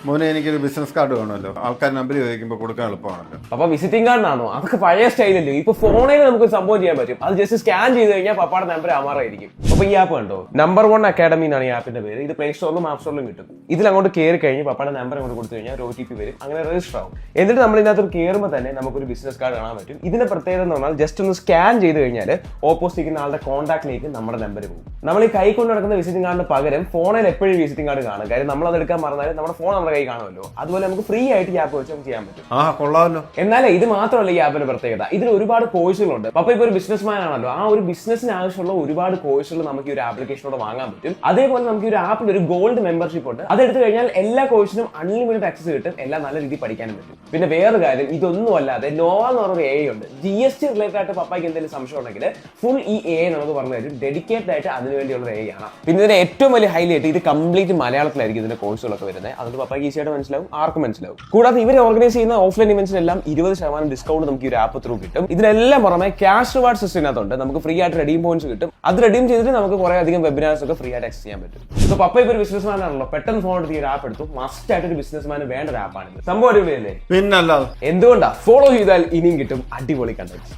മോനെ എനിക്കൊരു business card വേണമല്ലോ, ആൾക്കാർ നമ്പർ ചോദിക്കുമ്പോൾ കൊടുക്കാൻ എളുപ്പമാണല്ലോ. അപ്പൊ വിസിറ്റിംഗ് കാർഡിനാണോ? അതൊക്കെ പഴയ സ്റ്റൈലല്ലേ. ഇപ്പൊ ഫോണിൽ നമുക്ക് സംഭവം ചെയ്യാൻ പറ്റും. അത് ജസ്റ്റ് സ്കാൻ ചെയ്ത് കഴിഞ്ഞാൽ പപ്പാടെ നമ്പർ അമാറായിരിക്കും. അപ്പൊ ഈ ആപ്പ് കണ്ടോ, നമ്പർ 1 അക്കാഡമി എന്നാണ് ഈ ആപ്പിന്റെ പേര്. ഇത് പ്ലേ സ്റ്റോറിലും ആപ്പ് സ്റ്റോറിലും കിട്ടും. ഇതിൽ അങ്ങോട്ട് കയറി കഴിഞ്ഞ് പപ്പാടെ നമ്പർ അങ്ങോട്ട് കൊടുത്തു കഴിഞ്ഞാൽ ഒരു OTP വരും, അങ്ങനെ രജിസ്റ്റർ ആവും. എന്നിട്ട് നമ്മൾ ഇതിനകത്ത് കയറുമ്പോൾ തന്നെ നമുക്കൊരു ബിസിനസ് കാർഡ് കാണാൻ പറ്റും. ഇതിന്റെ പ്രത്യേകത എന്ന് പറഞ്ഞാൽ ജസ്റ്റ് ഒന്ന് സ്കാൻ ചെയ്ത് കഴിഞ്ഞാൽ ഓപ്പോസിറ്റ് ഇരിക്കുന്ന ആളുടെ കോൺടാക്റ്റിലേക്ക് നമ്മുടെ നമ്പർ പോകും. നമ്മൾ ഈ കൈ കൊണ്ട് നടക്കുന്ന വിസിറ്റിംഗ് കാർഡിന് പകരം ഫോണിൽ എപ്പോഴും വിസിറ്റിംഗ് കാർഡ് കാണും. കാര്യം നമ്മൾ അത് എടുക്കാൻ മറന്നാലും നമ്മുടെ ഫോൺ നമ്മുടെ കൈ കാണുമല്ലോ. അതുപോലെ നമുക്ക് ഫ്രീ ആയിട്ട് ഈ ആപ്പ് വെച്ച് നമുക്ക് ചെയ്യാൻ പറ്റും. കൊള്ളാമല്ലോ. എന്നാലേ ഇത് മാത്രമല്ല ഈ ആപ്പിന്റെ പ്രത്യേകത, ഇതിൽ ഒരുപാട് കോഴ്സുകളുണ്ട്. അപ്പൊ ഇപ്പൊ ഒരു ബിസിനസ്മാൻ ആണല്ലോ, ആ ഒരു ബിസിനസിന് ആവശ്യമുള്ള ഒരുപാട് കോഴ്സുകൾ നമുക്ക് ഈ ഒരു ആപ്ലിക്കേഷനോട് വാങ്ങാൻ പറ്റും. അതേപോലെ നമുക്ക് ഈ ഒരു ആപ്പിൽ ഒരു ഗോൾഡ് മെമ്പർഷിപ്പ് ഉണ്ട്. അതെടുത്ത് കഴിഞ്ഞാൽ എല്ലാ കോഴ്സിനും അൺലിമിറ്റഡ് ആക്സസ് കിട്ടും, എല്ലാം നല്ല രീതിയിൽ പഠിക്കാനും പറ്റും. പിന്നെ വേറെ കാര്യം, ഇതൊന്നും അല്ലാതെ നോവ എന്ന് പറഞ്ഞൊരു AI ഉണ്ട്. GST റിലേറ്റഡ് ആയിട്ട് പപ്പായ്ക്ക് എന്തെങ്കിലും സംശയം ഉണ്ടെങ്കിൽ ഫുൾ ഈ AI നമുക്ക് പറഞ്ഞു തരും. ഡെഡിക്കേറ്റഡ് ആയിട്ട് അതിനുവേണ്ടിയുള്ള AI ആണ്. പിന്നെ ഇതിന്റെ ഏറ്റവും വലിയ ഹൈലൈറ്റ്, ഇത് കംപ്ലീറ്റ് മലയാളത്തിലായിരിക്കും ഇതിന്റെ കോഴ്സുകളൊക്കെ വരുന്നത്. അതുകൊണ്ട് പപ്പായ്ക്ക് ഈസിയായിട്ട് മനസ്സിലാവും, ആർക്കും മനസ്സിലാവും. കൂടാതെ ഇവർ ഓർഗനൈസ് ചെയ്യുന്ന ഓഫ്ലൈൻ ഇവന്റ്സിനെല്ലാം 20% ഡിസ്കൗണ്ട് നമുക്ക് ഈ ഒരു ആപ്പ് ത്രൂ കിട്ടും. ഇതിനെല്ലാം പുറമെ ക്യാഷ് റിവാർഡ് സിസ്റ്റത്തിനകത്തുണ്ട്. നമുക്ക് ഫ്രീ ആയിട്ട് റെഡീം പോയിന്റ്സ് കിട്ടും. അത് റെഡീം ചെയ്തിട്ട് നമുക്ക് കുറെ അധികം വെബിനാർസ് ഒക്കെ ഫ്രീ ആയിട്ട് ആക്സസ് ചെയ്യാൻ പറ്റും. സോ പപ്പ ഇപ്പോൾ ഒരു ബിസിനസ്മാൻ ആണല്ലോ, പെട്ടെന്ന് ഫോൺ എടുത്ത് ഈ ഒരു ആപ്പ് എടുത്തു. മസ്റ്റ് ആയിട്ട് ഒരു ബിസിനസ്മാന് വേണ്ട ഒരു ആപ്പാണ്. സംഭവം അടിപൊളിയല്ലേ? പിന്നല്ലാതെ എന്തുകൊണ്ടാ? ഫോളോ ചെയ്താൽ ഇനിയും കിട്ടും അടിപൊളി കണ്ടന്റ്.